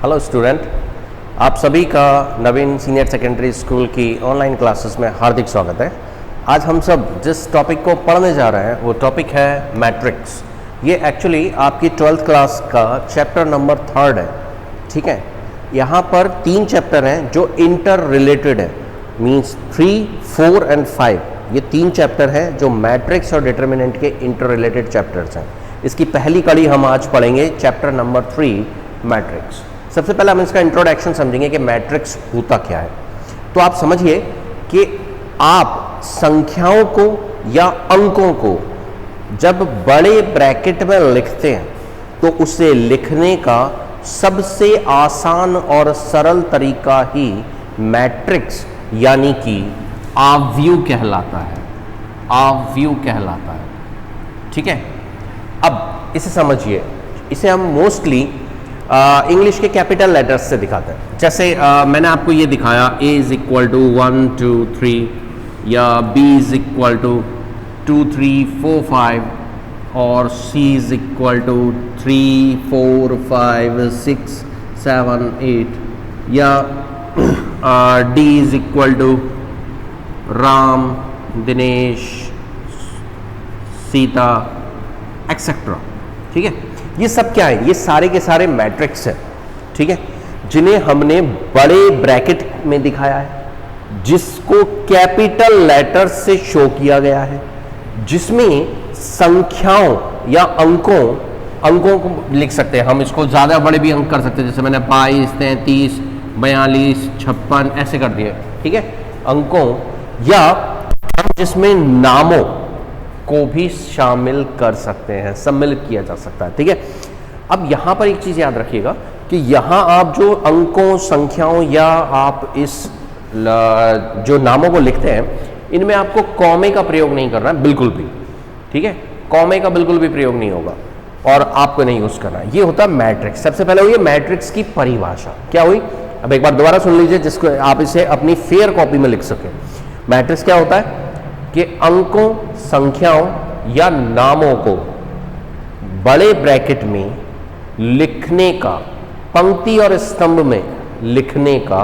Hello student, आप सभी का नवीन सीनियर सेकेंडरी स्कूल की ऑनलाइन क्लासेस में हार्दिक स्वागत है। आज हम सब जिस टॉपिक को पढ़ने जा रहे हैं वो टॉपिक है मैट्रिक्स। ये एक्चुअली आपकी 12th क्लास का चैप्टर नंबर 3 है। ठीक है, यहाँ पर 3 चैप्टर हैं जो इंटर रिलेटेड है, मीन्स 3, 4 एंड 5। ये 3 चैप्टर हैं जो मैट्रिक्स और डिटर्मिनेंट के इंटर रिलेटेड चैप्टर्स हैं। इसकी पहली कड़ी हम आज पढ़ेंगे चैप्टर नंबर 3 मैट्रिक्स। सबसे पहले हम इसका इंट्रोडक्शन समझेंगे कि मैट्रिक्स होता क्या है। तो आप समझिए कि आप संख्याओं को या अंकों को जब बड़े ब्रैकेट में लिखते हैं तो उसे लिखने का सबसे आसान और सरल तरीका ही मैट्रिक्स यानी कि आव्यूह कहलाता है। आव्यूह कहलाता है। ठीक है, अब इसे समझिए। इसे हम मोस्टली इंग्लिश के कैपिटल लेटर्स से दिखाते हैं। जैसे मैंने आपको ये दिखाया a इज इक्वल टू 1 2 3 या b इज इक्वल टू 2 3 4 5 और c इज इक्वल टू 3 4 5 6 7 8 या d is equal to Ram, Dinesh, Sita etcetera. ठीक है, ये सब क्या है? ये सारे के सारे मैट्रिक्स हैं। ठीक है, जिन्हें हमने बड़े ब्रैकेट में दिखाया है, जिसको कैपिटल लेटर से शो किया गया है, जिसमें संख्याओं या अंकों को लिख सकते हैं। हम इसको ज़्यादा बड़े भी अंक कर सकते हैं, जैसे मैंने 22 33 42 56 ऐसे कर दिए। ठीक है, अंकों या हम जिसमें नामों को भी शामिल कर सकते हैं, सम्मिलित किया जा सकता है। ठीक है, अब यहां पर एक चीज याद रखिएगा कि यहां आप जो अंकों, संख्याओं या आप इस जो नामों को लिखते हैं, इनमें आपको कॉमे का प्रयोग नहीं करना है बिल्कुल भी। ठीक है, कॉमे का बिल्कुल भी प्रयोग नहीं होगा और आपको नहीं यूज करना। ये होता है मैट्रिक्स। सबसे पहले हुई मैट्रिक्स की परिभाषा क्या हुई, अब एक बार दोबारा सुन लीजिए जिसको आप इसे अपनी फेयर कॉपी में लिख सकें। मैट्रिक्स क्या होता है कि अंकों, संख्याओं या नामों को बड़े ब्रैकेट में लिखने का, पंक्ति और स्तंभ में लिखने का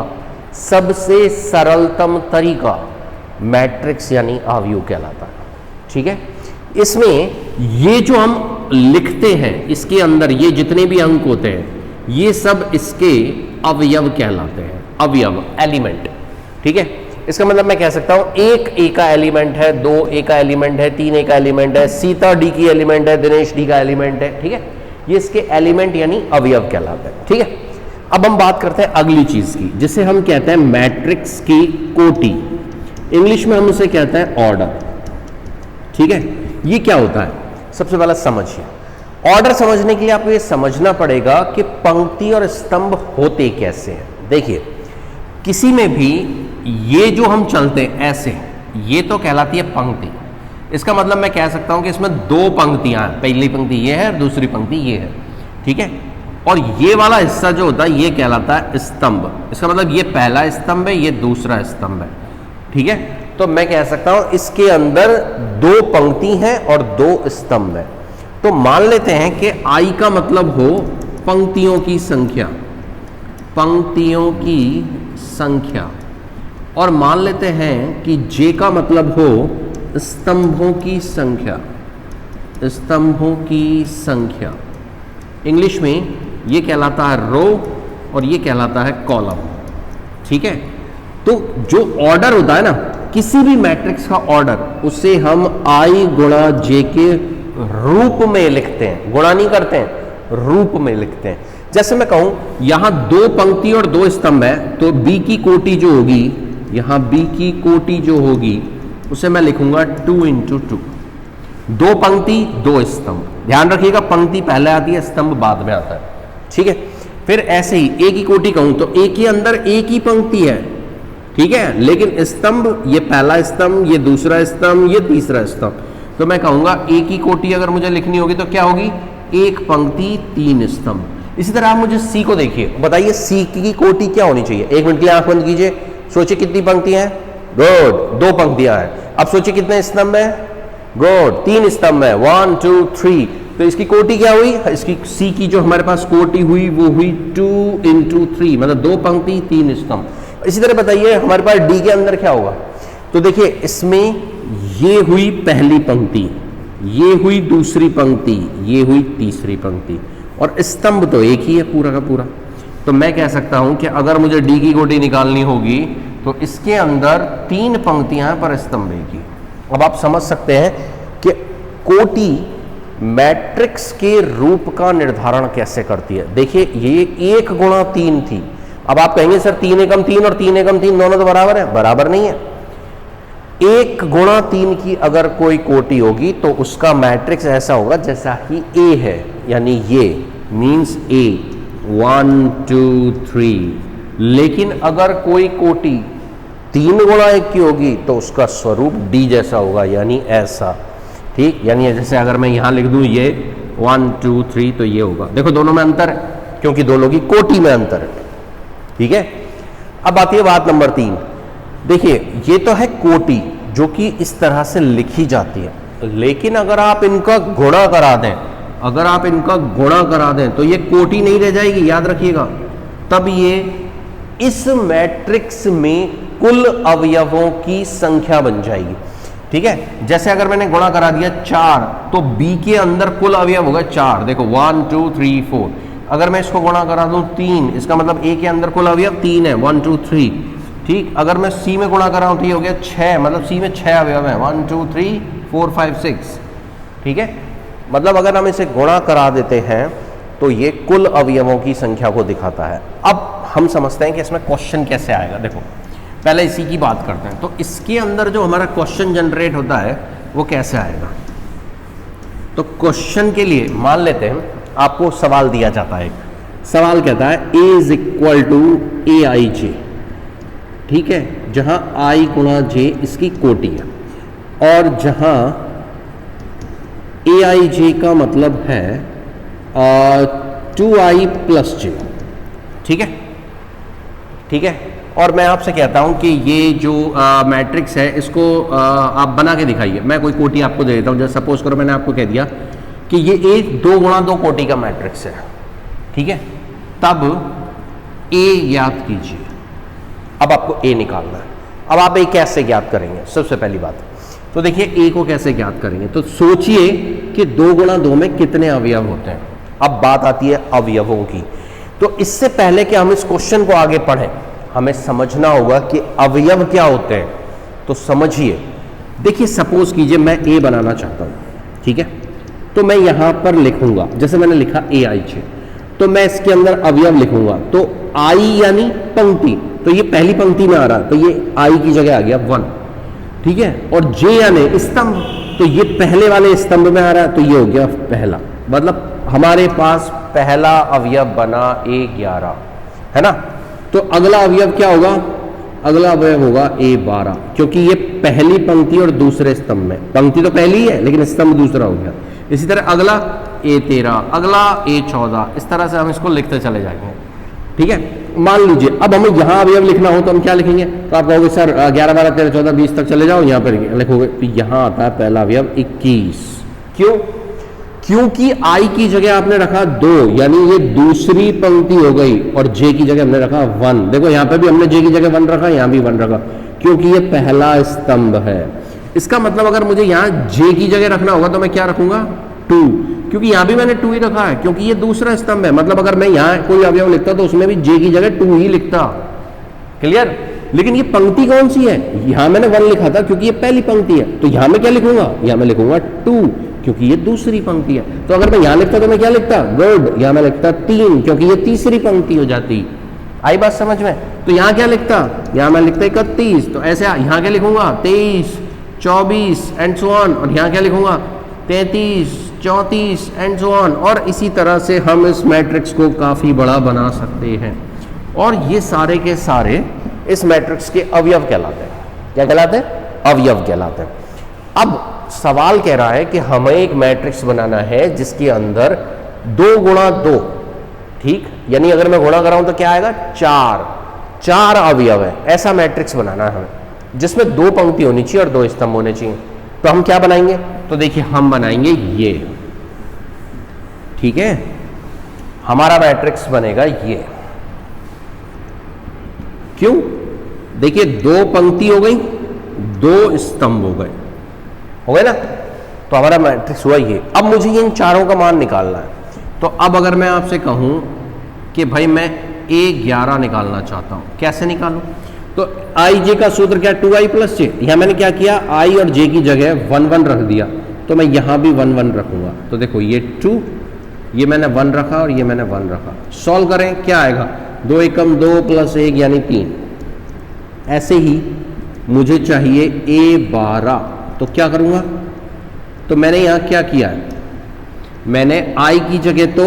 सबसे सरलतम तरीका मैट्रिक्स यानी आव्यूह कहलाता है। ठीक है, इसमें ये जो हम लिखते हैं, इसके अंदर ये जितने भी अंक होते हैं, ये सब इसके अवयव कहलाते हैं। अवयव, एलिमेंट। ठीक है, इसका मतलब मैं कह सकता हूं 1 ए का एलिमेंट है, 2 ए का एलिमेंट है, 3 ए का एलिमेंट है, सीता डी की एलिमेंट है, दिनेश डी का एलिमेंट है। ठीक है, ये इसके एलिमेंट यानी अवयव कहलाते हैं। ठीक है, अब हम बात करते हैं अगली चीज की, जिसे हम कहते हैं मैट्रिक्स की कोटि। इंग्लिश में हम उसे कहते हैं ऑर्डर। ठीक है, ये क्या होता है? सबसे पहले समझिए। ऑर्डर समझने के लिए आपको ये समझना पड़ेगा कि पंक्ति और स्तंभ होते कैसे हैं। देखिए, किसी में भी ये जो हम चलते हैं ऐसे, ये तो कहलाती है पंक्ति। इसका मतलब मैं कह सकता हूं कि इसमें 2 पंक्तियां हैं, पहली पंक्ति ये है, दूसरी पंक्ति ये है। ठीक है, और ये वाला हिस्सा जो होता है ये कहलाता है स्तंभ। इसका मतलब ये पहला स्तंभ है, ये दूसरा स्तंभ है। ठीक है, तो मैं कह सकता हूं इसके अंदर 2 पंक्ति हैं और 2 स्तंभ है। तो मान लेते हैं कि आई का मतलब हो पंक्तियों की संख्या, पंक्तियों की संख्या, और मान लेते हैं कि जे का मतलब हो स्तंभों की संख्या, स्तंभों की संख्या। इंग्लिश में ये कहलाता है रो और ये कहलाता है कॉलम। ठीक है, तो जो ऑर्डर होता है ना किसी भी मैट्रिक्स का ऑर्डर, उसे हम आई गुणा जे के रूप में लिखते हैं। गुणा नहीं करते हैं, रूप में लिखते हैं। जैसे मैं कहूं यहां 2 पंक्ति और 2 स्तंभ है, तो बी की कोटि जो होगी, यहां बी की कोटि जो होगी उसे मैं लिखूंगा 2 × 2। 2 पंक्ति 2 स्तंभ। ध्यान रखिएगा, पंक्ति पहले आती है, स्तंभ बाद में आता है। ठीक है, फिर ऐसे ही ए की कोटि कहूं तो ए के अंदर एक ही पंक्ति है। ठीक है, लेकिन स्तंभ, ये पहला स्तंभ, ये दूसरा स्तंभ, ये तीसरा स्तंभ। तो मैं कहूंगा ए की कोटि अगर मुझे लिखनी होगी तो क्या होगी? 1 पंक्ति 3 स्तंभ। इसी तरह आप मुझे सी को देखिए, बताइए सी की कोटि क्या होनी चाहिए? 1 मिनट के लिए आंख बंद कीजिए, सोचिए कितनी पंक्तियां हैं? गुड, 2 पंक्तियां हैं। अब सोचिए कितने स्तंभ है? गुड, 3 स्तंभ है। 1 2 3, तो इसकी कोटि क्या हुई, इसकी सी की जो हमारे पास कोटि हुई वो हुई 2 into 3, मतलब 2 पंक्ति 3 स्तंभ। इसी तरह बताइए हमारे पास डी के अंदर क्या होगा, तो देखिए इसमें ये हुई पहली पंक्ति, ये हुई दूसरी पंक्ति, ये हुई तीसरी पंक्ति, और स्तंभ तो एक ही है पूरा का पूरा। तो मैं कह सकता हूं कि अगर मुझे डी की कोटि निकालनी होगी तो इसके अंदर 3 पंक्तियां पर स्तंभ एक ही। अब आप समझ सकते हैं कि कोटि मैट्रिक्स के रूप का निर्धारण कैसे करती है। देखिए ये 1 गुणा 3 थी, अब आप कहेंगे सर 3 एकम 3 और 3 एकम 3 दोनों तो बराबर है, बराबर नहीं है। 1 गुणा 3 की अगर कोई कोटि होगी तो उसका मैट्रिक्स ऐसा होगा जैसा कि ए है, यानी ये मीन्स ए 1 2 3। लेकिन अगर कोई कोटि 3 गुणा 1 की होगी तो उसका स्वरूप डी जैसा होगा, यानी ऐसा, ठीक। यानी जैसे अगर मैं यहां लिख दूं ये 1 2 3 तो ये होगा। देखो दोनों में अंतर है क्योंकि दोनों की कोटि में अंतर है, ठीक है। अब आती है बात नंबर 3। देखिए ये तो है कोटि जो कि इस तरह से लिखी जाती है, लेकिन अगर आप इनका गुणा करा दें, अगर आप इनका गुणा करा दें तो ये कोटि नहीं रह जाएगी, याद रखिएगा। तब ये इस मैट्रिक्स में कुल अवयवों की संख्या बन जाएगी, ठीक है। जैसे अगर मैंने गुणा करा दिया 4 तो बी के अंदर कुल अवयव होगा 4। देखो 1 2 3 4। अगर मैं इसको गुणा करा दूं 3, इसका मतलब ए के अंदर कुल अवयव 3 है, 1 2 3, ठीक। अगर मैं सी में गुणा कराऊं तो ये हो गया 6, मतलब सी में 6 अवयव है, 1 2 3 4 5 6, ठीक है। मतलब अगर हम इसे गुणा करा देते हैं तो ये कुल अवयवों की संख्या को दिखाता है। अब हम समझते हैं कि इसमें क्वेश्चन कैसे आएगा। देखो पहले इसी की बात करते हैं। तो इसके अंदर जो हमारा क्वेश्चन जनरेट होता है वो कैसे आएगा। तो क्वेश्चन के लिए मान लेते हैं आपको सवाल दिया जाता है, एक सवाल कहता है a इज इक्वल टू ए आई जे, ठीक है, जहां i गुणा जे इसकी कोटि है, और जहां ए आई जे का मतलब है 2i प्लस जे, ठीक है, ठीक है। और मैं आपसे कहता हूं कि ये जो मैट्रिक्स है इसको आप बना के दिखाइए। मैं कोई कोटि आपको दे देता हूं, जैसे सपोज करो मैंने आपको कह दिया कि ये एक 2 गुणा 2 कोटि का मैट्रिक्स है, ठीक है। तब ए ज्ञात कीजिए। अब आपको ए निकालना है। अब आप ए कैसे ज्ञात करेंगे? सबसे पहली बात तो देखिए ए को कैसे ज्ञात करेंगे। तो सोचिए कि 2 गुणा 2 में कितने अवयव होते हैं। अब बात आती है अवयवों की। तो इससे पहले कि हम इस क्वेश्चन को आगे पढ़ें हमें समझना होगा कि अवयव क्या होते हैं। तो समझिए, देखिए सपोज कीजिए मैं ए बनाना चाहता हूं, ठीक है। तो मैं यहां पर लिखूंगा, जैसे मैंने लिखा ए आई जे, तो मैं इसके अंदर अवयव लिखूंगा। तो आई यानी पंक्ति, तो ये पहली पंक्ति में आ रहा है, तो ये आई की जगह आ गया 1, ठीक है। और जे यानी स्तंभ, तो ये पहले वाले स्तंभ में आ रहा है, तो ये हो गया पहला। मतलब हमारे पास पहला अवयव बना A11, है ना। तो अगला अवयव क्या होगा? अगला अवयव होगा A12, क्योंकि ये पहली पंक्ति और दूसरे स्तंभ में, पंक्ति तो पहली है लेकिन स्तंभ दूसरा हो गया। इसी तरह अगला A13, अगला A14, इस तरह से हम इसको लिखते चले जाएंगे, ठीक है। मान लीजिए अब हमें यहां अवयव लिखना हो तो हम क्या लिखेंगे? तो आप कहोगे सर 11 12 13 14 20 तक चले जाओ, यहां पर लिखोगे। तो यहां आता है पहला अवयव 21। क्यों? क्योंकि आई की जगह आपने रखा 2, यानी ये दूसरी पंक्ति हो गई, और जे की जगह हमने रखा 1। देखो यहां पे भी हमने जे की जगह 1 रखा, यहां भी 1 रखा, क्योंकि ये पहला स्तंभ है। इसका मतलब अगर मुझे यहां जे की जगह रखना होगा तो मैं क्या रखूंगा? 2, क्योंकि यहां भी मैंने 2 ही रखा है, क्योंकि ये दूसरा स्तंभ है। मतलब अगर मैं यहां कोई अवयव लिखता तो उसमें भी जे की जगह 2 ही लिखता। क्लियर? लेकिन ये पंक्ति कौन सी है? यहां मैंने 1 लिखा था क्योंकि ये पहली पंक्ति है, तो यहां मैं क्या लिखूंगा? यहां मैं लिखूंगा 2, क्योंकि ये दूसरी पंक्ति है। तो अगर मैं यहां लिखता तो मैं क्या लिखता? गुड। यहां मैं लिखता 3, क्योंकि ये तीसरी पंक्ति हो जाती। आई बात समझ में? तो यहां क्या लिखता? यहां मैं लिखता 31, तो ऐसे यहां क्या लिखूंगा? 23 24 एंड सो ऑन। और यहां क्या लिखूंगा? 33 34 एंड सो ऑन। और इसी तरह से हम इस मैट्रिक्स को काफी बड़ा बना सकते हैं। और ये सारे के सारे इस मैट्रिक्स के अवयव कहलाते हैं। क्या कहलाते हैं? अवयव कहलाते हैं। अब सवाल कह रहा है कि हमें एक मैट्रिक्स बनाना है जिसके अंदर 2 गुणा 2, ठीक, यानी अगर मैं गुणा कराऊं तो क्या आएगा? 4 अवयव है। ऐसा मैट्रिक्स बनाना है हमें जिसमें 2 पंक्ति होनी चाहिए और 2 स्तंभ होने चाहिए। तो हम क्या बनाएंगे? तो देखिए हम बनाएंगे ठीक है, हमारा मैट्रिक्स बनेगा ये। क्यों? देखिए, 2 पंक्ति हो गई, 2 स्तंभ हो गए ना, तो हमारा मैट्रिक्स हुआ ये। अब मुझे इन चारों का मान निकालना है। तो अब अगर मैं आपसे कहूं कि भाई मैं A11 निकालना चाहता हूं, कैसे निकालूं? तो आई जे का सूत्र क्या? 2i + j। यहां मैंने क्या किया, i और j की जगह 1 1 रख दिया, तो मैं यहां भी 1 1 रखूंगा। तो देखो, ये 2, ये मैंने 1 रखा और ये मैंने 1 रखा। सॉल्व करें, क्या आएगा? 2 एकम 2 + 1 यानी 3। ऐसे ही मुझे चाहिए A12, तो क्या करूंगा? तो मैंने यहां क्या किया है, मैंने i की जगह तो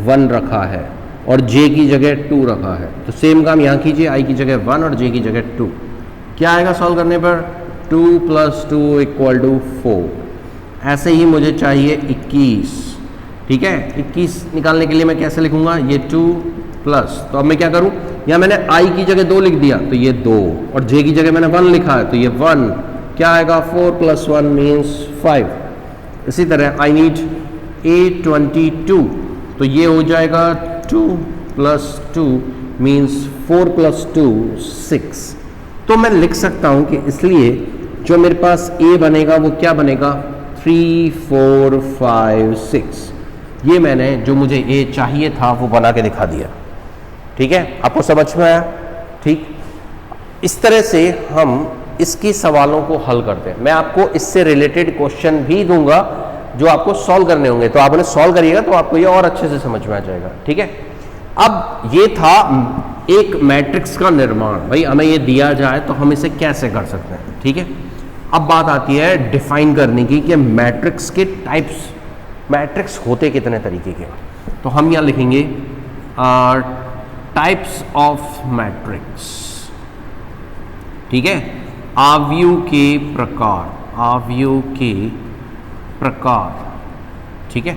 1 रखा है और j की जगह 2 रखा है। तो सेम काम यहां कीजिए, i की जगह 1 और j की जगह 2। क्या आएगा सॉल्व करने पर? 2 + 2 = 4। ऐसे ही मुझे चाहिए 21। ठीक है, 21 निकालने के लिए मैं कैसे लिखूंगा? ये 2 प्लस, तो अब मैं क्या करूं, यहां मैंने i की जगह 2 लिख दिया, तो ये 2, और j की जगह मैंने 1 लिखा है, तो ये 1। क्या आएगा? 4 + 1 मीन्स 5। इसी तरह आई नीड A22, तो ये हो जाएगा 2 + 2 मीन्स 4 + 2 6। तो मैं लिख सकता हूं कि इसलिए जो मेरे पास A बनेगा वो क्या बनेगा? 3 4 5 6। ये मैंने जो मुझे A चाहिए था वो बना के दिखा दिया। ठीक है, आपको समझ में आया? ठीक, इस तरह से हम इसके सवालों को हल करते हैं। मैं आपको इससे रिलेटेड क्वेश्चन भी दूंगा जो आपको सॉल्व करने होंगे, तो आप उन्हें सॉल्व करिएगा तो आपको ये और अच्छे से समझ में आ जाएगा। ठीक है, अब ये था एक मैट्रिक्स का निर्माण। भाई हमें ये दिया जाए तो हम इसे कैसे कर सकते हैं। ठीक है, अब बात आती है डिफाइन करने की कि मैट्रिक्स के टाइप्स, मैट्रिक्स होते कितने तरीके के। तो हम यहाँ लिखेंगे टाइप्स ऑफ मैट्रिक्स। ठीक है, आव्यूह के प्रकार, आव्यूह के प्रकार। ठीक है,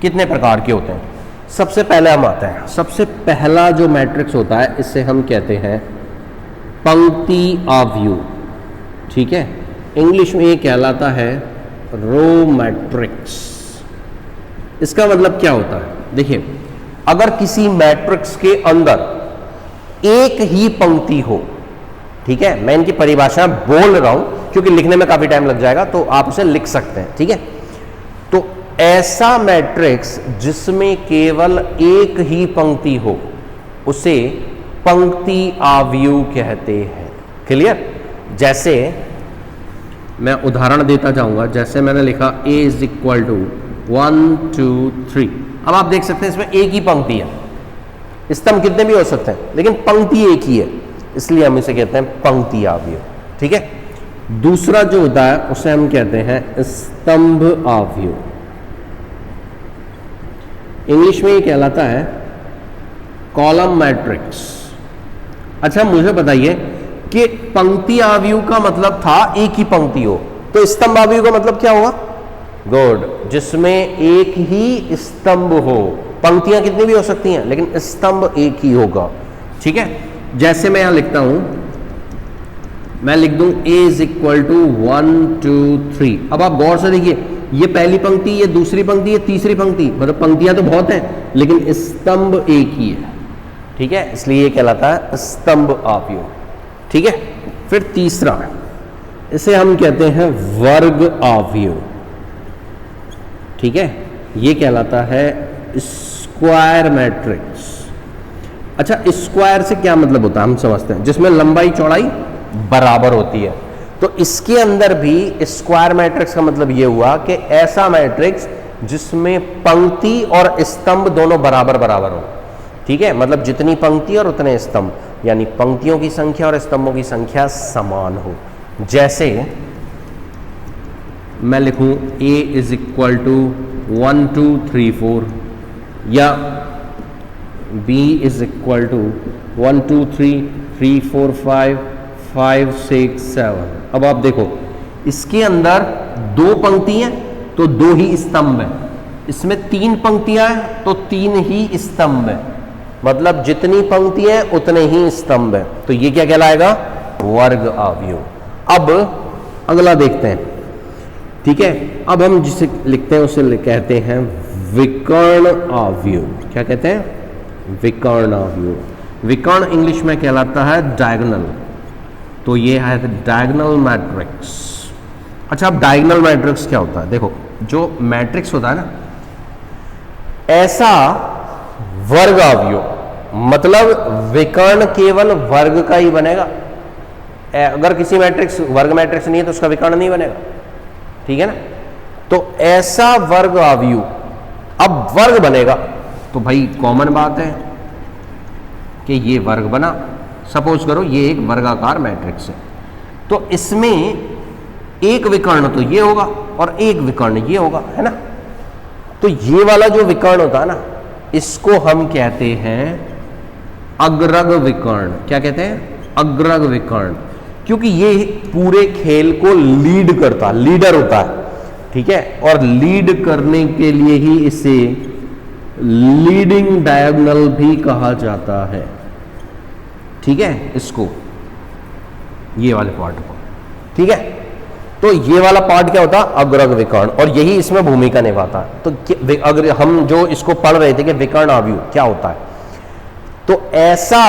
कितने प्रकार के होते हैं? सबसे पहले हम आते हैं, सबसे पहला जो मैट्रिक्स होता है इसे हम कहते हैं पंक्ति आव्यूह। ठीक है, इंग्लिश में ये कहलाता है रो मैट्रिक्स। इसका मतलब क्या होता है? देखिए, अगर किसी मैट्रिक्स के अंदर एक ही पंक्ति हो, ठीक है, मैं इनकी परिभाषा बोल रहा हूं क्योंकि लिखने में काफी टाइम लग जाएगा, तो आप उसे लिख सकते हैं। ठीक है, तो ऐसा मैट्रिक्स जिसमें केवल एक ही पंक्ति हो उसे पंक्ति आव्यूह कहते हैं। क्लियर? जैसे मैं उदाहरण देता जाऊंगा, जैसे मैंने लिखा A = 1 2 3। अब आप देख सकते हैं इसमें एक ही पंक्ति है, स्तंभ कितने भी हो सकते हैं लेकिन पंक्ति एक ही है, इसलिए हम इसे कहते हैं पंक्ति आव्यूह। ठीक है, दूसरा जो होता है उसे हम कहते हैं स्तंभ आव्यूह। इंग्लिश में ये कहलाता है कॉलम मैट्रिक्स। अच्छा, मुझे बताइए कि पंक्ति आव्यूह का मतलब था एक ही पंक्ति हो, तो स्तंभ आव्यूह का मतलब क्या होगा? गुड, जिसमें एक ही स्तंभ हो। पंक्तियां कितनी भी हो सकती हैं लेकिन स्तंभ एक ही होगा। ठीक है, जैसे मैं यहां लिखता हूं, मैं लिख दूं A = 1 2 3। अब आप गौर से देखिए, ये पहली पंक्ति, ये दूसरी पंक्ति, ये तीसरी पंक्ति, मतलब पंक्तियां तो बहुत हैं लेकिन स्तंभ एक ही है। ठीक है, इसलिए ये कहलाता है स्तंभ आव्यूह। ठीक है, फिर तीसरा, इसे हम कहते हैं वर्ग आव्यूह। ठीक है, ये कहलाता है स्क्वायर मैट्रिक्स। अच्छा, स्क्वायर से क्या मतलब होता है हम समझते हैं, जिसमें लंबाई चौड़ाई बराबर होती है। तो इसके अंदर भी स्क्वायर मैट्रिक्स का मतलब ये हुआ कि ऐसा मैट्रिक्स जिसमें पंक्ति और स्तंभ दोनों बराबर बराबर हो। ठीक है, मतलब जितनी पंक्ति और उतने स्तंभ, यानी पंक्तियों की संख्या और स्तंभों की संख्या समान हो। जैसे मैं लिखूं A = 1 2 3 4 या B = 1 2 3 3 4 5 5 6 7। अब आप देखो, इसके अंदर 2 पंक्ति हैं तो 2 ही स्तंभ हैं, इसमें 3 पंक्तियां हैं तो 3 ही स्तंभ हैं, मतलब जितनी पंक्तियां हैं उतने ही स्तंभ हैं। तो ये क्या कहलाएगा? वर्ग आव्यूह। अब अगला देखते हैं। ठीक है, अब हम जिसे लिखते हैं उसे कहते हैं विकर्ण अवयव। क्या कहते हैं? विकर्ण अवयव। विकर्ण इंग्लिश में कहलाता है डायगोनल। तो ये है डायगोनल मैट्रिक्स। अच्छा, अब डायगोनल मैट्रिक्स क्या होता है? देखो, जो मैट्रिक्स होता है ना, ऐसा वर्ग अवयव, मतलब विकर्ण केवल वर्ग का ही बनेगा। अगर किसी मैट्रिक्स वर्ग मैट्रिक्स नहीं है तो उसका विकर्ण नहीं बनेगा, ठीक है ना। तो ऐसा वर्ग अवयव, अब वर्ग बनेगा तो भाई कॉमन बात है कि ये वर्ग बना। सपोज करो ये एक वर्गाकार मैट्रिक्स है, तो इसमें एक विकर्ण तो ये होगा और एक विकर्ण ये होगा, है ना। तो ये वाला जो विकर्ण होता है ना, इसको हम कहते हैं अग्रग विकर्ण। क्या कहते हैं? अग्रग विकर्ण, क्योंकि ये पूरे खेल को लीड करता, लीडर होता है, ठीक है। और लीड करने के लिए ही इसे लीडिंग डायगोनल भी कहा जाता है, ठीक है। इसको, ये वाले पार्ट को, ठीक है। तो ये वाला पार्ट क्या होता है? अग्रग विकर्ण, और यही इसमें भूमिका निभाता है। तो अगर हम जो इसको पढ़ रहे थे कि विकर्ण अवयव क्या होता है, तो ऐसा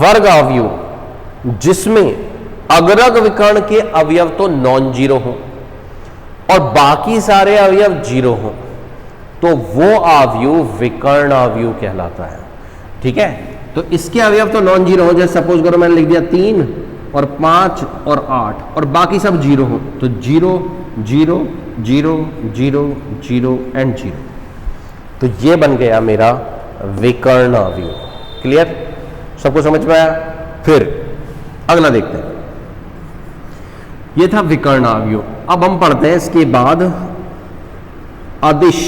वर्ग अवयव जिसमें अग्रग विकर्ण के अवयव तो नॉन जीरो हो और बाकी सारे अवयव जीरो हो, तो वो अवयव विकर्ण अवयव कहलाता है, ठीक है। तो इसके अवयव तो नॉन जीरो हो, जैसे सपोज करो मैंने लिख दिया 3 और 5 और 8 और बाकी सब जीरो हो, तो 0 0 0 0 0 एंड 0। तो ये बन गया मेरा विकर्ण अवयव। क्लियर? सबको समझ में आया? फिर अगला देखते हैं। ये था विकर्ण अवयव। अब हम पढ़ते हैं इसके बाद अदिश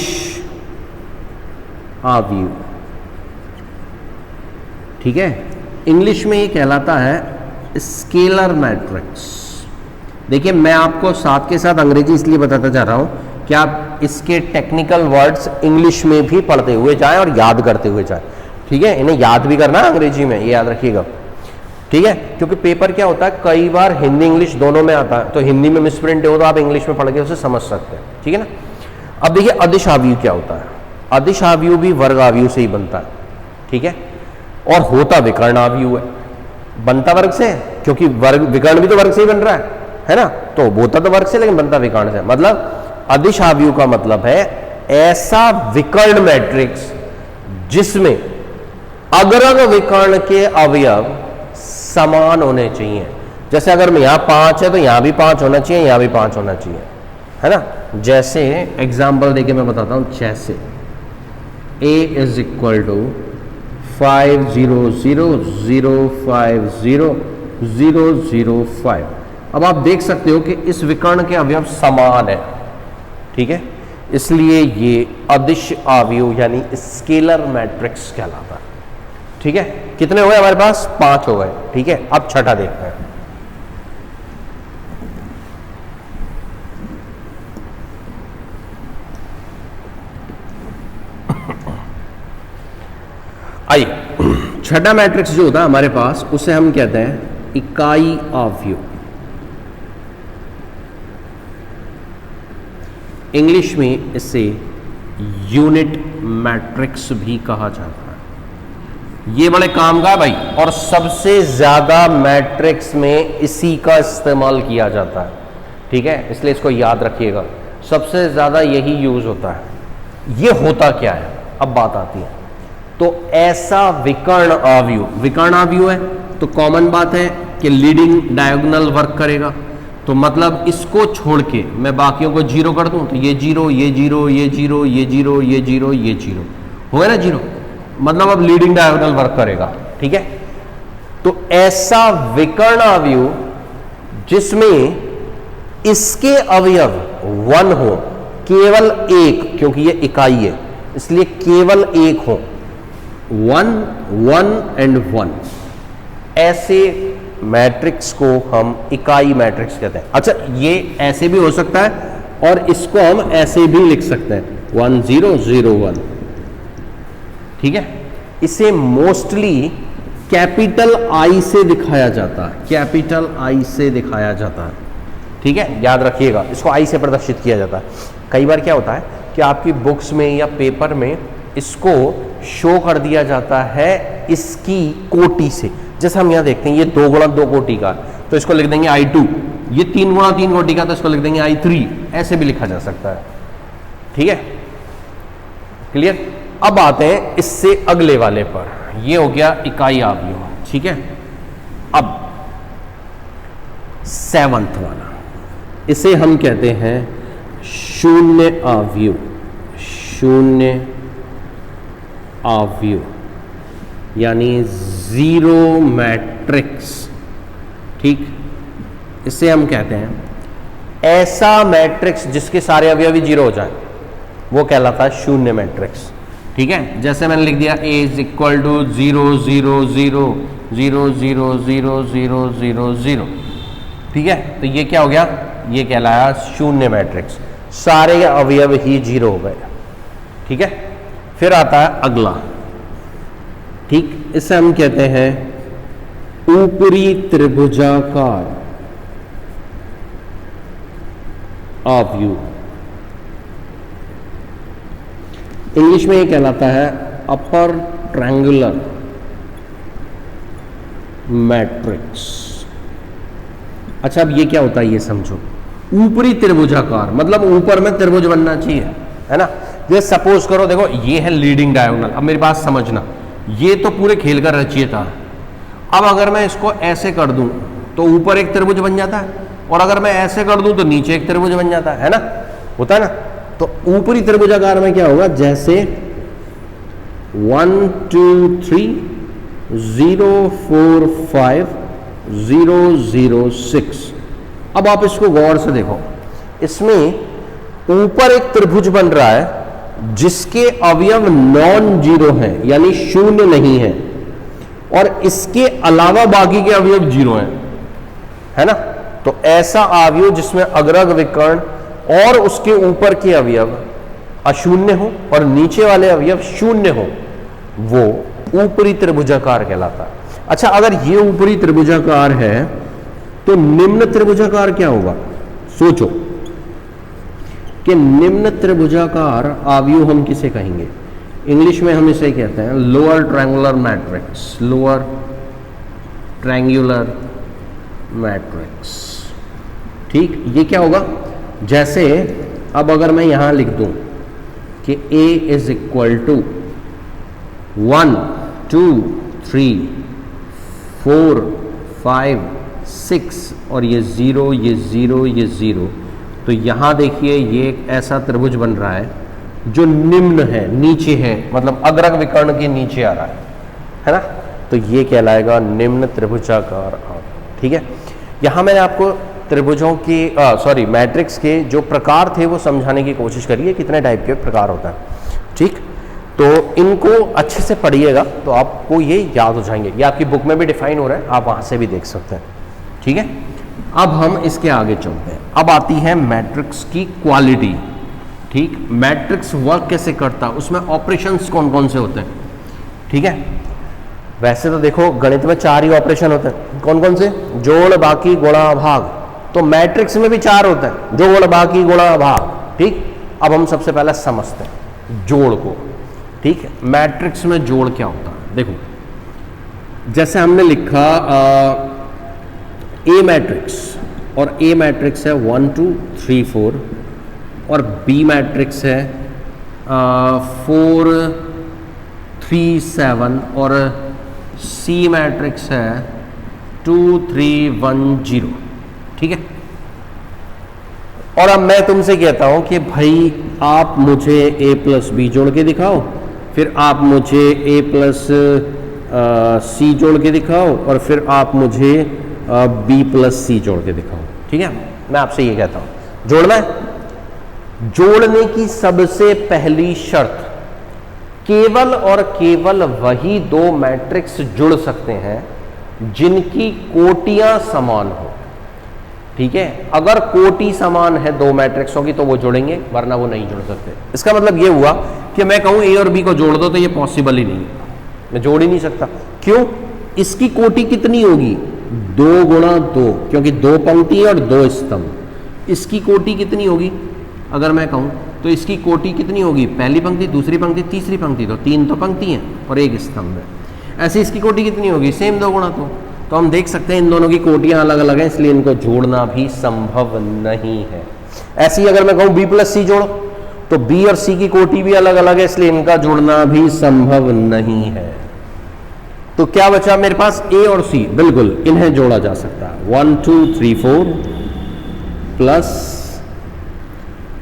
अवयव, ठीक है। इंग्लिश में ये कहलाता है स्केलर मैट्रिक्स। देखिए, मैं आपको साथ के साथ अंग्रेजी इसलिए बताता जा रहा हूं कि आप इसके टेक्निकल वर्ड्स इंग्लिश में भी पढ़ते हुए जाएं और याद करते हुए जाएं, ठीक है। इन्हें याद भी करना है अंग्रेजी में, ये याद रखिएगा, ठीक है। क्योंकि पेपर क्या होता है, कई बार हिंदी इंग्लिश दोनों में आता है, तो हिंदी में मिसप्रिंट हो तो आप इंग्लिश में पढ़ के उसे समझ सकते हैं, ठीक है ना। अब देखिए अदिश अवयव क्या होता है। अदिश अवयव भी वर्ग अवयव से ही बनता है, ठीक है, और होता विकर्ण अवयव है। बनता वर्ग से, क्योंकि वर्ग विकर्ण भी तो वर्ग से ही बन रहा है ना। तो होता तो वर्ग से लेकिन बनता विकर्ण से। मतलब अदिश अवयव का मतलब है ऐसा विकर्ण मैट्रिक्स जिसमें अग्रग विकर्ण के अवयव समान होने चाहिए। जैसे अगर यहां 5 है तो यहां भी 5 होना चाहिए, यहां भी 5 होना चाहिए, है ना। जैसे एग्जाम्पल देके मैं बताता हूं, जैसे a इज इक्वल टू 5 0 0 0 5 0 0 0 5। अब आप देख सकते हो कि इस विकर्ण के अवयव समान है, ठीक है। इसलिए ये अदिश अवयव यानी स्केलर मैट्रिक्स कहलाता है, ठीक है। कितने हो गए हमारे पास? 5 हो गए, ठीक है। अब छठा देखते हैं। आइए, छठा मैट्रिक्स जो होता है हमारे पास, उसे हम कहते हैं इकाई अवयव। इंग्लिश में इसे यूनिट मैट्रिक्स भी कहा जाता है। ये बड़े काम का है भाई, और सबसे ज्यादा मैट्रिक्स में इसी का इस्तेमाल किया जाता है, ठीक है। इसलिए इसको याद रखिएगा, सबसे ज्यादा यही यूज होता है। ये होता क्या है, अब बात आती है। तो ऐसा विकर्ण अवयव, विकर्ण अवयव है तो कॉमन बात है कि लीडिंग डायगोनल वर्क करेगा। तो मतलब इसको छोड़ के मैं बाकियों को जीरो कर दूं तो ये जीरो, ये जीरो, ये जीरो, ये जीरो, ये जीरो, ये जीरो हो गया ना, जीरो। मतलब अब लीडिंग डायगोनल वर्क करेगा, ठीक है। तो ऐसा विकर्ण अवयव जिसमें इसके अवयव 1 हो, केवल एक, क्योंकि ये इकाई है इसलिए केवल एक हो, 1 1 एंड 1, ऐसे मैट्रिक्स को हम इकाई मैट्रिक्स कहते हैं। अच्छा, ये ऐसे भी हो सकता है और इसको हम ऐसे भी लिख सकते हैं 1 0 0 1, ठीक है। इसे मोस्टली कैपिटल आई से दिखाया जाता है, कैपिटल आई से दिखाया जाता है, ठीक है। याद रखिएगा, इसको आई से प्रदर्शित किया जाता है। कई बार क्या होता है कि आपकी बुक्स में या पेपर में इसको शो कर दिया जाता है इसकी कोटि से। जैसे हम यहाँ देखते हैं ये 2 गुणा 2 कोटि का, तो इसको लिख देंगे I2। ये 3 गुणा 3 कोटि का, तो इसको लिख देंगे I3। ऐसे भी लिखा जा सकता है, ठीक है, क्लियर। अब आते हैं इससे अगले वाले पर, ये हो गया इकाई अवयव, ठीक है। अब 7वां वाला, इसे हम कहते हैं शून्य अवयव। शून्य अवयव यानी जीरो मैट्रिक्स, ठीक। इसे हम कहते हैं ऐसा मैट्रिक्स जिसके सारे अवयव जीरो हो जाए, वो कहलाता है शून्य मैट्रिक्स, ठीक है। जैसे मैंने लिख दिया A इज इक्वल टू 0 0 0 0 0 0 0 0 0, ठीक है। तो ये क्या हो गया, ये कहलाया शून्य मैट्रिक्स, सारे अवयव ही जीरो हो गए, ठीक है। फिर आता है अगला, ठीक। इसे हम कहते हैं ऊपरी त्रिभुजाकार अवयव। इंग्लिश में ये कहलाता है अपर ट्रायंगुलर मैट्रिक्स। अच्छा, अब ये क्या होता है ये समझो। ऊपरी त्रिभुजाकार मतलब ऊपर में त्रिभुज बनना चाहिए, है ना। ये सपोज करो, देखो ये है लीडिंग डायगोनल। अब मेरी बात समझना, ये तो पूरे खेल का रचयिता है। अब अगर मैं इसको ऐसे कर दूं तो ऊपर एक त्रिभुज बन जाता है, और अगर मैं ऐसे कर दूं तो नीचे एक त्रिभुज बन जाता है ना, होता है ना। तो ऊपरी त्रिभुजाकार में क्या होगा, जैसे 1 2 3 0 4 5 0 0 6। अब आप इसको गौर से देखो, इसमें ऊपर एक त्रिभुज बन रहा है जिसके अवयव नॉन जीरो हैं, यानी शून्य नहीं है, और इसके अलावा बाकी के अवयव जीरो हैं, है ना। तो ऐसा अवयव जिसमें अग्रग विकर्ण और उसके ऊपर के अवयव अशून्य हो और नीचे वाले अवयव शून्य हो, वो ऊपरी त्रिभुजाकार कहलाता है। अच्छा, अगर ये ऊपरी त्रिभुजाकार है तो निम्न त्रिभुजाकार क्या होगा, सोचो कि निम्न त्रिभुजाकार अवयव हम किसे कहेंगे। इंग्लिश में हम इसे कहते हैं lower triangular matrix. Lower triangular matrix, ठीक। ये क्या होगा, जैसे अब अगर मैं यहां लिख दूं कि A इज इक्वल टू 1 2 3 4 5 6 और ये 0 ये 0 ये 0, तो यहां देखिए ये एक ऐसा त्रिभुज बन रहा है जो निम्न है, नीचे है, मतलब अग्रग विकर्ण के नीचे आ रहा है ना। तो ये कहलाएगा निम्न त्रिभुजाकार, ठीक है। यहां मैंने आपको त्रिभुजों की मैट्रिक्स के जो प्रकार थे वो समझाने की कोशिश करी है, कितने टाइप के प्रकार होता है, ठीक। तो इनको अच्छे से पढ़िएगा तो आपको ये याद हो जाएंगे। ये आपकी बुक में भी डिफाइन हो रहा है, आप वहां से भी देख सकते हैं, ठीक है। अब हम इसके आगे चलते हैं। अब आती है मैट्रिक्स की क्वालिटी, ठीक। मैट्रिक्स वर्क कैसे करता है, उसमें ऑपरेशंस कौन कौन से होते हैं, ठीक है। वैसे तो देखो गणित में 4 ही ऑपरेशन होते हैं, कौन कौन से, जोड़ बाकी गुणा भाग। तो मैट्रिक्स में भी 4 होते हैं, जोड़ बाकी गुणा भाग, ठीक। अब हम सबसे पहले समझते हैं जोड़ को, ठीक है। मैट्रिक्स में जोड़ क्या होता है, देखो जैसे हमने लिखा ए मैट्रिक्स, और ए मैट्रिक्स है 1 2 3 4, और बी मैट्रिक्स है 4 3 7, और सी मैट्रिक्स है 2 3 1 0, ठीक है। और अब मैं तुमसे कहता हूं कि भाई आप मुझे a प्लस बी जोड़ के दिखाओ, फिर आप मुझे a प्लस सी जोड़ के दिखाओ, और फिर आप मुझे b प्लस सी जोड़ के दिखाओ, ठीक है। मैं आपसे ये कहता हूं, जोड़ना है। जोड़ने की सबसे पहली शर्त, केवल और केवल वही 2 मैट्रिक्स जुड़ सकते हैं जिनकी कोटियां समान हो, ठीक है। अगर कोटि समान है 2 मैट्रिक्सों की तो वो जुड़ेंगे, वरना वो नहीं जुड़ सकते। इसका मतलब ये हुआ कि मैं कहूं ए और बी को जोड़ दो, तो ये पॉसिबल ही नहीं है, मैं जोड़ ही नहीं सकता। क्यों, इसकी कोटि कितनी होगी, 2 गुणा 2, क्योंकि 2 पंक्ति और 2 स्तंभ। इसकी कोटि कितनी होगी, अगर मैं कहूं तो इसकी कोटि कितनी होगी, पहली पंक्ति, दूसरी पंक्ति, तीसरी पंक्ति, तो 3 तो पंक्ति हैं और 1 स्तंभ है। ऐसे इसकी कोटि कितनी होगी, सेम 2 गुणा 2। तो हम देख सकते हैं इन दोनों की कोटियां अलग अलग हैं, इसलिए इनको जोड़ना भी संभव नहीं है। ऐसे ही अगर मैं कहूं बी प्लस सी जोड़ो, तो बी और सी की कोटि भी अलग अलग है, इसलिए इनका जोड़ना भी संभव नहीं है। तो क्या बचा मेरे पास, ए और सी, बिल्कुल इन्हें जोड़ा जा सकता है। 1 2 3 4 प्लस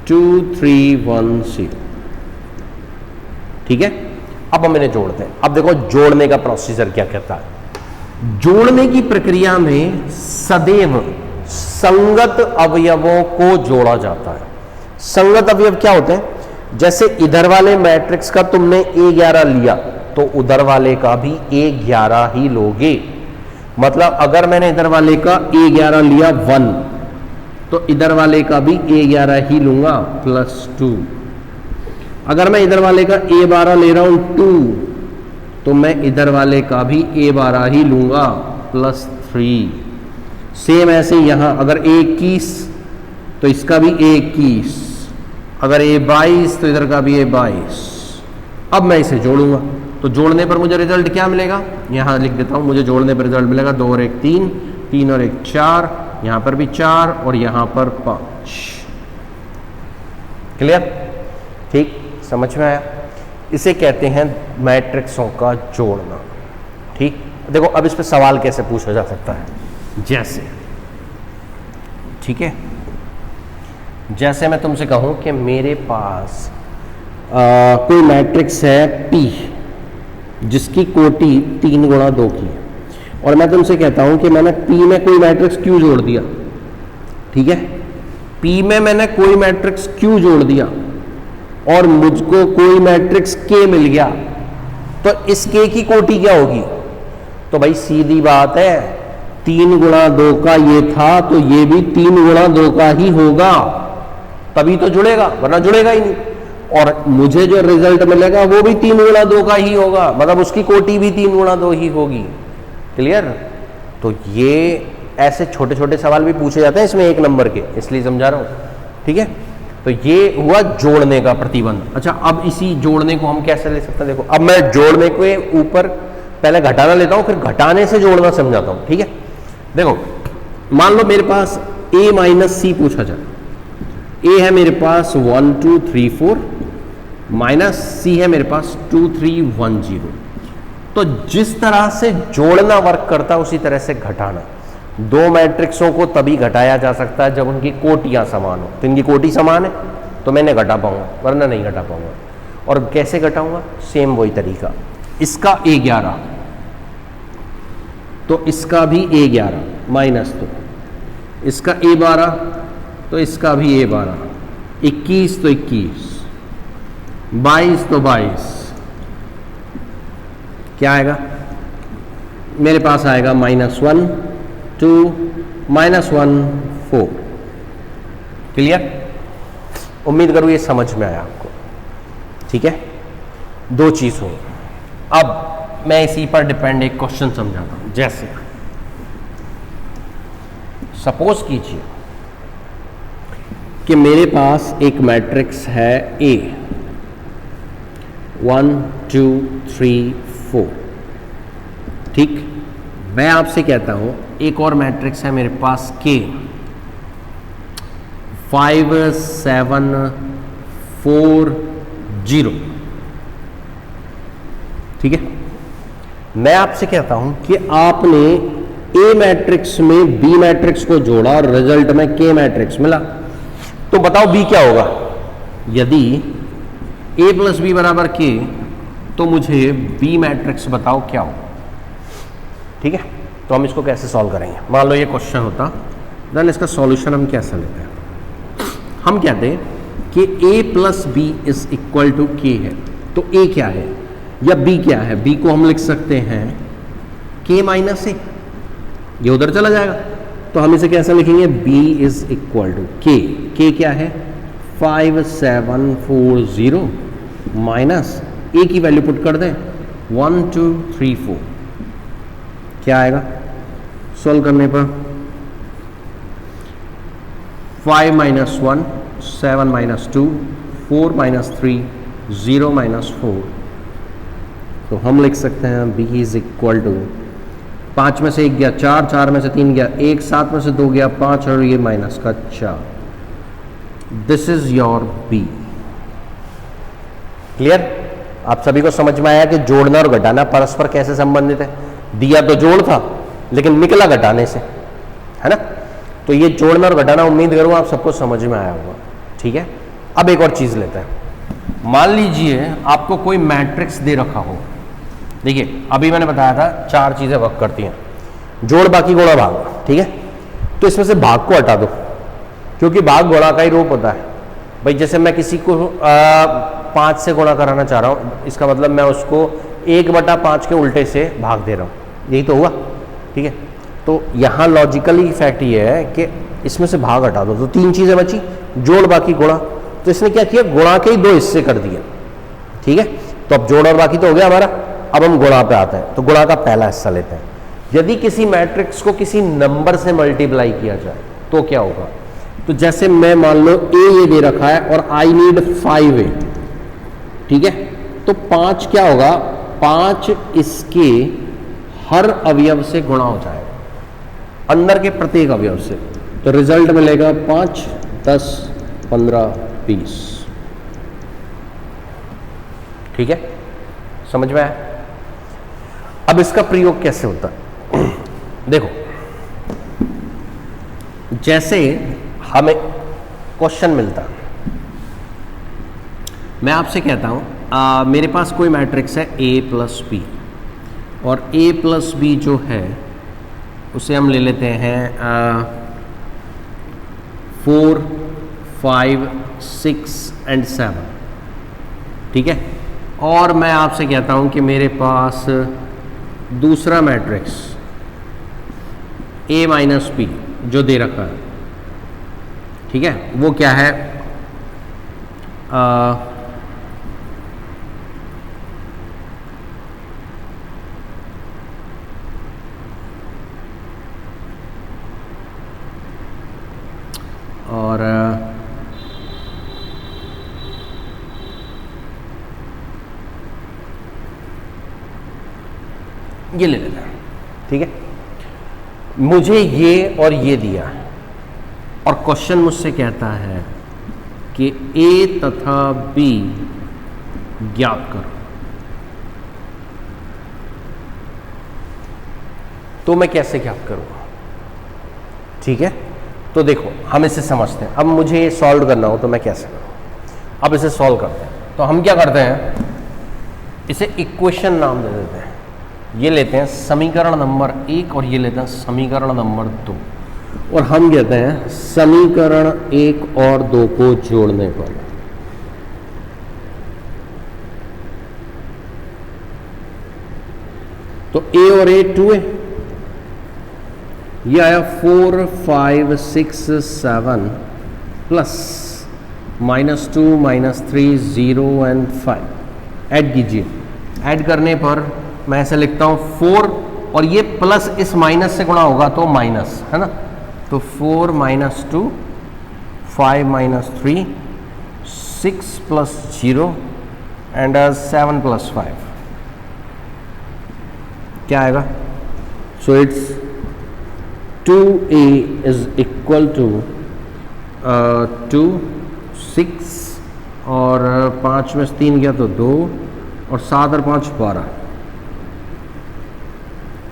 2 3 1 0। ठीक है, अब हम इन्हें जोड़ते हैं। अब देखो जोड़ने का प्रोसीजर क्या कहता है। जोड़ने की प्रक्रिया में सदैव संगत अवयवों को जोड़ा जाता है। संगत अवयव क्या होते हैं, जैसे इधर वाले मैट्रिक्स का तुमने A11 लिया तो उधर वाले का भी A11 ही लोगे। मतलब अगर मैंने इधर वाले का A11 लिया 1, तो इधर वाले का भी A11 ही लूंगा +2। अगर मैं इधर वाले का A12 ले रहा हूं 2, तो मैं इधर वाले का भी A12 ही लूंगा +3। सेम ऐसे यहां अगर A21 तो इसका भी A21, अगर A22 तो इधर का भी A22। अब मैं इसे जोड़ूंगा, तो जोड़ने पर मुझे रिजल्ट क्या मिलेगा, यहां लिख देता हूं, मुझे जोड़ने पर रिजल्ट मिलेगा 2 और 1 3, 3 और 1 4, यहां पर भी 4 और यहां पर 5। क्लियर, ठीक, समझ में आया। इसे कहते हैं मैट्रिक्सों का जोड़ना। ठीक, देखो अब इस पे सवाल कैसे पूछा जा सकता है, जैसे, ठीक है, जैसे मैं तुमसे कहूं कि मेरे पास कोई मैट्रिक्स है P जिसकी कोटि 3 गुणा 2 की है, और मैं तुमसे कहता हूं कि मैंने P में कोई मैट्रिक्स Q जोड़ दिया। ठीक है, P में मैंने कोई मैट्रिक्स Q जोड़ दिया और मुझको कोई मैट्रिक्स K मिल गया, तो इस K की कोटि क्या होगी। तो भाई सीधी बात है, 3 गुणा 2 का ये था तो ये भी 3 गुणा 2 का ही होगा, तभी तो जुड़ेगा, वरना जुड़ेगा ही नहीं। और मुझे जो रिजल्ट मिलेगा वो भी 3 गुणा 2 का ही होगा, मतलब उसकी कोटि भी 3 गुणा 2 ही होगी। क्लियर। तो ये ऐसे छोटे छोटे सवाल भी पूछे जाते हैं इसमें 1 नंबर के, इसलिए समझा रहा हूं। ठीक है, तो ये हुआ जोड़ने का प्रतिबंध। अच्छा, अब इसी जोड़ने को हम कैसे ले सकते हैं, देखो अब मैं जोड़ने के ऊपर पहले घटाना लेता हूं, फिर घटाने से जोड़ना समझाता हूं। ठीक है, देखो मान लो मेरे पास A माइनस C पूछा जाए। A है मेरे पास 1 2 3 4 माइनस C है मेरे पास 2 3 1 0। तो जिस तरह से जोड़ना वर्क करता है उसी तरह से घटाना। दो मैट्रिक्सों को तभी घटाया जा सकता है जब उनकी कोटियां समान हो। तो इनकी कोटि समान है तो मैं इन्हें घटा पाऊंगा, वरना नहीं घटा पाऊंगा। और कैसे घटाऊंगा, सेम वही तरीका। इसका A11 तो इसका भी A11 माइनस 2, इसका A12 तो इसका भी A12, 21 तो 21, 22 तो 22। क्या आएगा मेरे पास, आएगा -1 2 -1 4। क्लियर, उम्मीद करूं ये समझ में आया आपको। ठीक है, दो चीज हुई। अब मैं इसी पर डिपेंड एक क्वेश्चन समझाता हूं। जैसे सपोज कीजिए कि मेरे पास एक मैट्रिक्स है A 1 2 3 4। ठीक, मैं आपसे कहता हूं एक और मैट्रिक्स है मेरे पास K 5 7 4 0। ठीक है, मैं आपसे कहता हूं कि आपने A मैट्रिक्स में B मैट्रिक्स को जोड़ा और रिजल्ट में K मैट्रिक्स मिला। तो बताओ B क्या होगा। यदि A प्लस B बराबर K, तो मुझे B मैट्रिक्स बताओ क्या होगा। ठीक है, तो हम इसको कैसे सॉल्व करेंगे। मान लो ये क्वेश्चन होता, देन इसका सॉल्यूशन हम कैसे लेते हैं। हम कहते हैं कि A plus B is equal to K है। तो A क्या है या B क्या है। B को हम लिख सकते हैं K माइनस A, ये उधर चला जाएगा। तो हम इसे कैसे लिखेंगे, B is equal to K। K क्या है 5 7 4 0 माइनस A की वैल्यू पुट कर दें 1 2 3 4। क्या आएगा सॉल्व करने पर, 5 - 1 7 - 2 4 माइनस 3 0 माइनस 4, तो हम लिख सकते हैं b इज इक्वल टू 5 में से 1 गया 4, 4 में से 3 गया 1, 7 में से 2 गया 5 और ये माइनस का 4। This is your b। Clear? आप सभी को समझ में आया कि जोड़ना और घटाना परस्पर कैसे संबंधित है। दिया तो जोड़ था लेकिन निकला घटाने से, है ना। तो ये जोड़ना और घटाना उम्मीद करूं आप सबको समझ में आया होगा। ठीक है, अब एक और चीज लेते हैं। मान लीजिए आपको कोई मैट्रिक्स दे रखा हो। देखिए अभी मैंने बताया था 4 चीजें वर्क करती हैं, जोड़ बाकी गुणा भाग। ठीक है, तो इसमें से भाग को हटा दो क्योंकि भाग गुणा का ही रूप होता है। भाई जैसे मैं किसी को 5 से गुणा कराना चाह रहा हूं, इसका मतलब मैं उसको 1/5 के उल्टे से भाग दे रहा हूं, यही तो हुआ। ठीक है, तो यहां लॉजिकली इफेक्ट ये है कि इसमें से भाग हटा दो तो 3 चीजें बची, जोड़ बाकी गुणा। तो इसने क्या किया, गुणा के ही 2 हिस्से कर दिए। ठीक है, तो अब जोड़ और बाकी तो हो गया हमारा। अब हम गुणा पे आते हैं, तो गुणा का पहला हिस्सा लेते हैं। यदि किसी मैट्रिक्स को किसी नंबर से मल्टीप्लाई किया जाए तो क्या होगा। तो जैसे मैं मान लो a ये दे रखा है और आई नीड 5a। ठीक है, तो 5 क्या होगा, 5 इसके हर अवयव से गुणा हो जाएगा, अंदर के प्रत्येक अवयव से। तो रिजल्ट मिलेगा 5, 10, 15, 20। ठीक है, समझ में आया। अब इसका प्रयोग कैसे होता है देखो, जैसे हमें क्वेश्चन मिलता, मैं आपसे कहता हूं मेरे पास कोई मैट्रिक्स है a प्लस बी, और a प्लस बी जो है उसे हम ले लेते हैं 4, 5, 6 एंड 7। ठीक है, और मैं आपसे कहता हूं कि मेरे पास दूसरा मैट्रिक्स a माइनस बी जो दे रखा है। ठीक है, वो क्या है, और ये ले लेना। ठीक है, मुझे ये और ये दिया है और क्वेश्चन मुझसे कहता है कि a तथा b ज्ञात करो। तो मैं कैसे ज्ञात करूंगा। ठीक है, तो देखो हम इसे समझते हैं। अब मुझे सॉल्व करना हो तो मैं कैसे करूं। अब इसे सॉल्व करते हैं। तो हम क्या करते हैं, इसे इक्वेशन नाम दे देते हैं। ये लेते हैं समीकरण नंबर 1 और ये लेते हैं समीकरण नंबर 2, और हम कहते हैं समीकरण 1 और 2 को जोड़ने पर तो a और a 2a, ये आया 4, 5, 6, 7 प्लस -2, -3, 0 एंड 5। ऐड कीजिए, ऐड करने पर मैं ऐसे लिखता हूं 4 और ये प्लस इस माइनस से गुणा होगा तो माइनस, है ना। तो 4 - 2, 5 - 3, 6 + 0 एंड 7 + 5 क्या आएगा। So it's 2a is equal to 2, 6 और 5 में से 3 गया तो 2 और 7 और 5 12।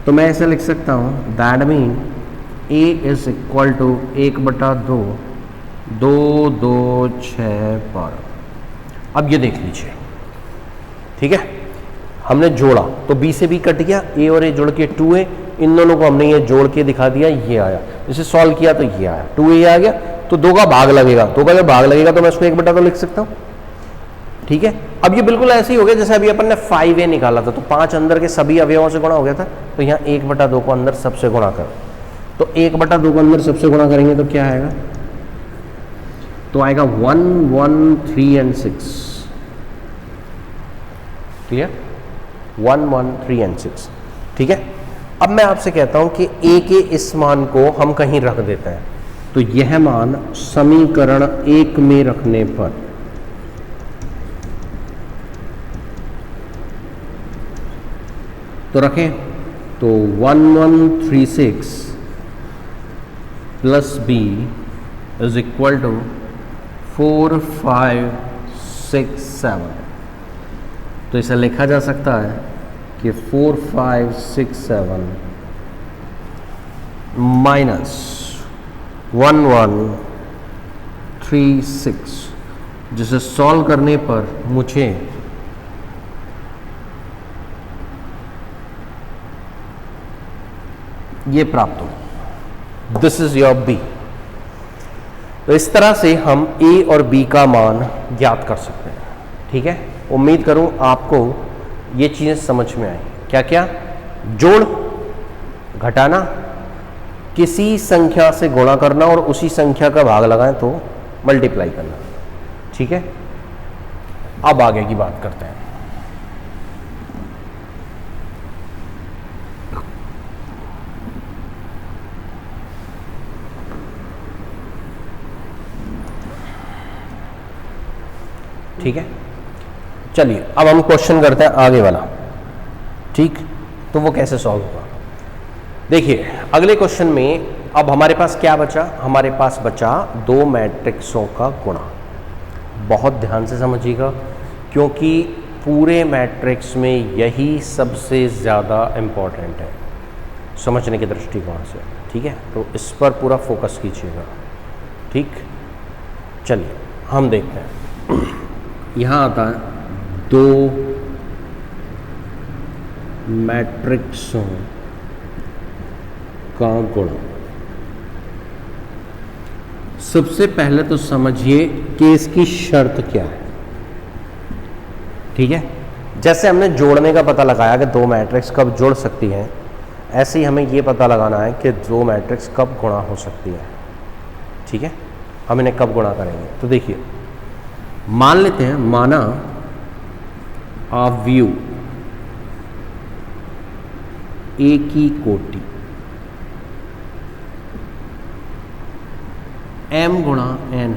तो मैं ऐसे लिख सकता हूँ that mean a is equal to 1/2, 2, 2, 6, 12। अब ये देख लीजिए। ठीक है, हमने जोड़ा तो b से b कट गया, a और a जोड़ के 2a, इन दोनों को हमने ये जोड़ के दिखा दिया, ये आया। इसे सॉल्व किया तो ये आया, 2a आ गया। तो 2 का भाग लगेगा, 2 का जब भाग लगेगा तो मैं इसको 1/2 लिख सकता हूँ। ठीक है, अब ये बिल्कुल ऐसे ही हो गया जैसे अभी अपन ने 5a निकाला था। तो 5 अंदर के सभी अवयवों से गुणा हो गया था, तो यहाँ 1/2 को अंदर सबसे गुणा करो। तो 1/2 को अंदर सबसे गुणा करेंगे तो क्या आएगा, तो आएगा 1, 1, 3 एंड 6। Clear, 1, 1, 3 and 6। ठीक है, अब मैं आपसे कहता हूं कि a के इस मान को हम कहीं रख देते हैं। तो यह मान समीकरण 1 में रखने पर तो रखें तो 1136 plus B is equal to 4567। तो इसे लिखा जा सकता है कि 4567 माइनस 1136, जिसे सॉल्व करने पर मुझे ये प्राप्त हो। This is your B. तो इस तरह से हम ए और बी का मान ज्ञात कर सकते हैं। ठीक है, उम्मीद करूं आपको ये चीजें समझ में आई। क्या क्या? जोड़, घटाना, किसी संख्या से गुणा करना और उसी संख्या का भाग लगाएं तो मल्टीप्लाई करना। ठीक है, अब आगे की बात करते हैं। ठीक है, चलिए अब हम क्वेश्चन करते हैं आगे वाला। ठीक, तो वो कैसे सॉल्व होगा? देखिए अगले क्वेश्चन में अब हमारे पास क्या बचा? हमारे पास बचा दो मैट्रिक्सों का गुणा। बहुत ध्यान से समझिएगा, क्योंकि पूरे मैट्रिक्स में यही सबसे ज़्यादा इम्पॉर्टेंट है समझने के दृष्टिकोण से। ठीक है, तो इस पर पूरा फोकस कीजिएगा। ठीक, चलिए हम देखते हैं। यहाँ आता है दो मैट्रिक्सों का गुणा। सबसे पहले तो समझिए कि इसकी शर्त क्या है। ठीक है, जैसे हमने जोड़ने का पता लगाया कि दो मैट्रिक्स कब जुड़ सकती हैं, ऐसे ही हमें ये पता लगाना है कि दो मैट्रिक्स कब गुणा हो सकती है। ठीक है, हम इन्हें कब गुणा करेंगे? तो देखिए मान लेते हैं, माना अवयव ए की कोटि m गुणा n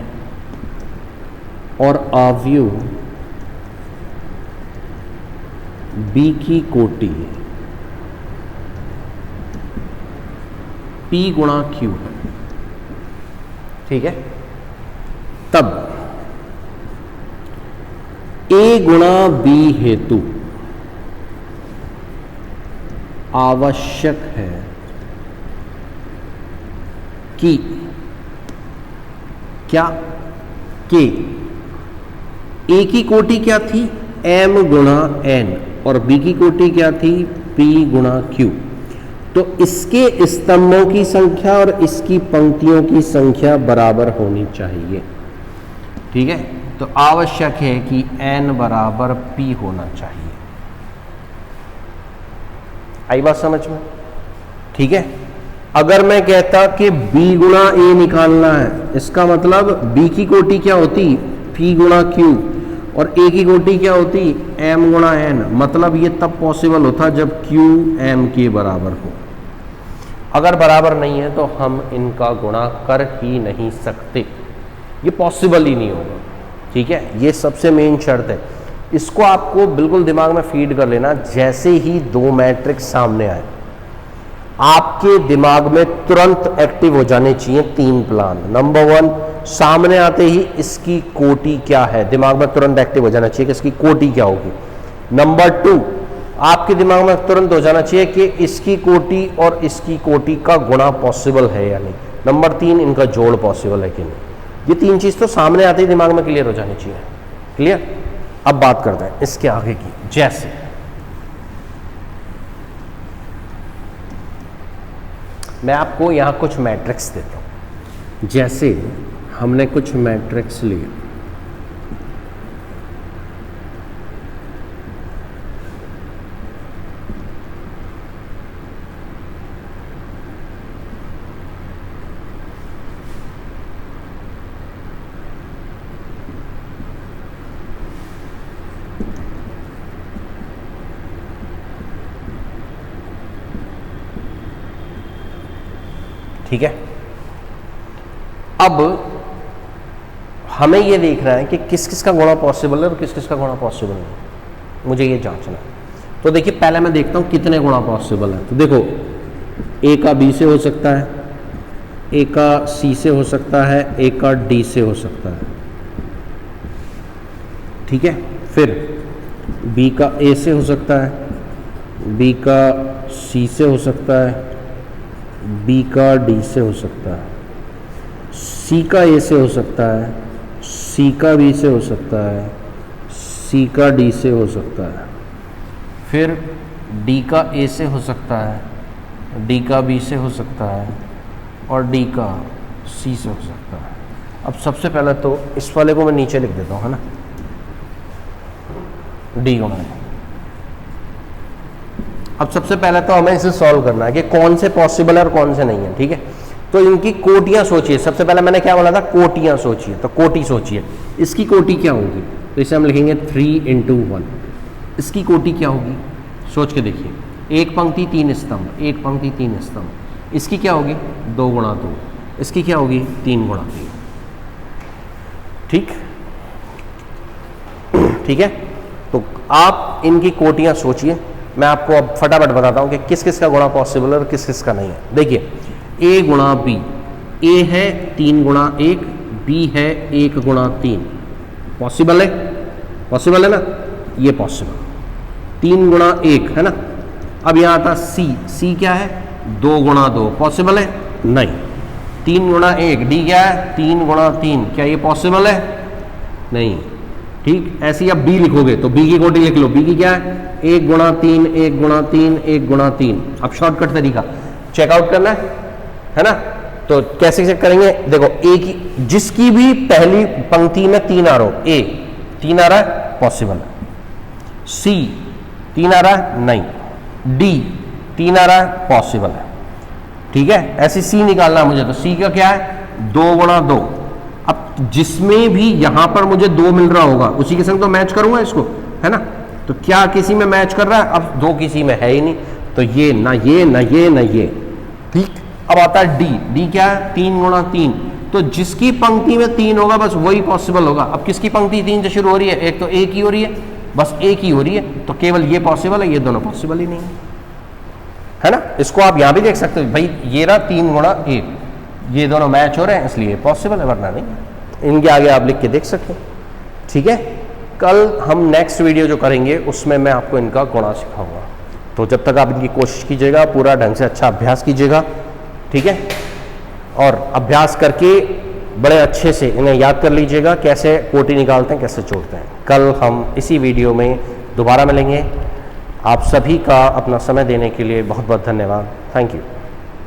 और अवयव b की कोटि p गुणा q है। ठीक है, तब a गुणा b हेतु आवश्यक है कि क्या के a की कोटि क्या थी? m गुणा n और b की कोटि क्या थी? p गुणा q। तो इसके स्तंभों की संख्या और इसकी पंक्तियों की संख्या बराबर होनी चाहिए। ठीक है, तो आवश्यक है कि n बराबर p होना चाहिए। आई बात समझ में? ठीक है, अगर मैं कहता कि b गुणा a निकालना है, इसका मतलब b की कोटि क्या होती? p गुणा q और a की कोटि क्या होती? m गुणा n। मतलब ये तब पॉसिबल होता जब q m के बराबर हो। अगर बराबर नहीं है तो हम इनका गुणा कर ही नहीं सकते, ये पॉसिबल ही नहीं होगा। ठीक है, ये सबसे मेन शर्त है। इसको आपको बिल्कुल दिमाग में फीड कर लेना। जैसे ही दो मैट्रिक्स सामने आए, आपके दिमाग में तुरंत एक्टिव हो जाने चाहिए तीन प्लान। नंबर 1, सामने आते ही इसकी कोटि क्या है, दिमाग में तुरंत एक्टिव हो जाना चाहिए कि इसकी कोटि क्या होगी। नंबर 2, आपके दिमाग में तुरंत हो जाना चाहिए कि इसकी कोटि और इसकी कोटि का गुणा पॉसिबल है या नहीं। नंबर 3, इनका जोड़ पॉसिबल है कि नहीं। ये तीन चीज तो सामने आते ही दिमाग में क्लियर हो जानी चाहिए। क्लियर? अब बात करते हैं इसके आगे की। जैसे मैं आपको यहां कुछ मैट्रिक्स देता हूं। जैसे हमने कुछ मैट्रिक्स लिए, ठीक है। अब हमें यह देखना है कि किस किस का गुणा पॉसिबल है और किस किस का गुणा पॉसिबल नहीं। मुझे ये जांचना है। तो देखिए पहले मैं देखता हूं कितने गुणा पॉसिबल है। तो देखो ए का बी से हो सकता है, ए का सी से हो सकता है, ए का डी से हो सकता है, ठीक है। फिर बी का ए से हो सकता है, बी का सी से हो सकता है, बी का डी से हो सकता है, सी का ए से हो सकता है, सी का बी से हो सकता है, सी का डी से हो सकता है, फिर डी का ए से हो सकता है, डी का बी से हो सकता है और डी का सी से हो सकता है। अब सबसे पहले तो इस वाले को मैं नीचे लिख देता हूँ, है ना, डी गुणा है। अब सबसे पहले तो हमें इसे सॉल्व करना है कि कौन से पॉसिबल है और कौन से नहीं है, ठीक है। तो इनकी कोटियां सोचिए। सबसे पहले मैंने क्या बोला था, कोटियां सोचिए। तो कोटि सोचिए, इसकी कोटि क्या होगी, तो इसे हम लिखेंगे 3 × 1। इसकी कोटि क्या होगी सोच के देखिए, एक पंक्ति 3 स्तंभ, एक पंक्ति 3 स्तंभ। इसकी क्या होगी 2 × 2, इसकी क्या होगी 3 × 3, ठीक ठीक है। तो आप इनकी कोटियां सोचिए, मैं आपको अब फटाफट बताता हूं कि किस किस का गुणा पॉसिबल है और किस किस का नहीं है। देखिए ए गुणा बी, ए है 3 × 1, बी है 1 × 3, पॉसिबल है, पॉसिबल है ना, ये पॉसिबल 3 × 1 है ना। अब यहां आता सी, सी क्या है 2 × 2, पॉसिबल है नहीं। 3 × 1, डी क्या है 3 × 3, क्या ये पॉसिबल है नहीं, ठीक। ऐसे ही आप बी लिखोगे तो बी की कोटि लिख लो, बी की क्या है 1 × 3, 1 × 3, 1 × 3। अब शॉर्टकट तरीका चेकआउट करना है ना। तो कैसे चेक करेंगे, देखो ए की जिसकी भी पहली पंक्ति में 3 आ रहा हो, ए 3 आ रहा है पॉसिबल है, सी 3 आ रहा है नहीं, डी 3 आ रहा है पॉसिबल है, ठीक है। ऐसे सी निकालना मुझे, तो सी का क्या है 2 × 2। अब जिसमें भी यहां पर मुझे 2 मिल रहा होगा उसी के संग तो मैच करूंगा इसको, है ना। तो क्या किसी में मैच कर रहा है, अब 2 किसी में है ही नहीं, तो ये ना ये ना ये ना ये, ठीक। अब आता है डी, डी क्या है 3 × 3, तो जिसकी पंक्ति में 3 होगा बस वही पॉसिबल होगा। अब किसकी पंक्ति 3 से शुरू हो रही है, एक तो ए की हो रही है, बस एक ही हो रही है, तो केवल ये पॉसिबल है, ये दोनों पॉसिबल ही नहीं है ना। इसको आप यहां भी देख सकते हो, भाई ये रहा 3 × 1, ये दोनों मैच हो रहे हैं इसलिए पॉसिबल है, वरना नहीं। इनके आगे आप लिख के देख सकते हैं, ठीक है। कल हम नेक्स्ट वीडियो जो करेंगे उसमें मैं आपको इनका गुणा सिखाऊंगा। तो जब तक आप इनकी कोशिश कीजिएगा, पूरा ढंग से अच्छा अभ्यास कीजिएगा, ठीक है। और अभ्यास करके बड़े अच्छे से इन्हें याद कर लीजिएगा, कैसे कोटि निकालते हैं, कैसे जोड़ते हैं। कल हम इसी वीडियो में दोबारा मिलेंगे। आप सभी का अपना समय देने के लिए बहुत बहुत धन्यवाद। Thank you.